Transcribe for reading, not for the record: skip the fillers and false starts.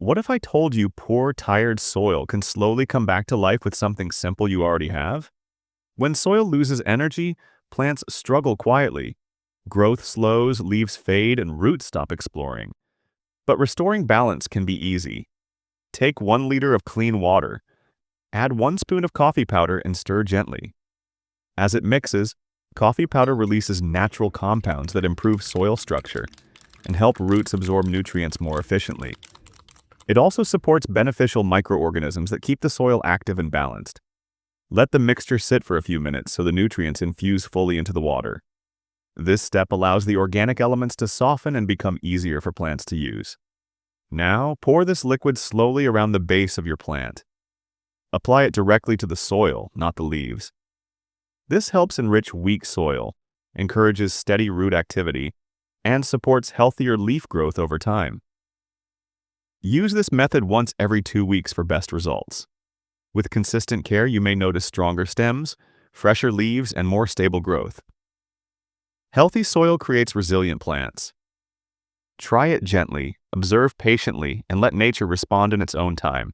What if I told you poor, tired soil can slowly come back to life with something simple you already have? When soil loses energy, plants struggle quietly. Growth slows, leaves fade, and roots stop exploring. But restoring balance can be easy. Take 1 liter of clean water. Add 1 spoon of coffee powder and stir gently. As it mixes, coffee powder releases natural compounds that improve soil structure and help roots absorb nutrients more efficiently. It also supports beneficial microorganisms that keep the soil active and balanced. Let the mixture sit for a few minutes so the nutrients infuse fully into the water. This step allows the organic elements to soften and become easier for plants to use. Now, pour this liquid slowly around the base of your plant. Apply it directly to the soil, not the leaves. This helps enrich weak soil, encourages steady root activity, and supports healthier leaf growth over time. Use this method once every 2 weeks for best results. With consistent care, you may notice stronger stems, fresher leaves, and more stable growth. Healthy soil creates resilient plants. Try it gently, observe patiently, and let nature respond in its own time.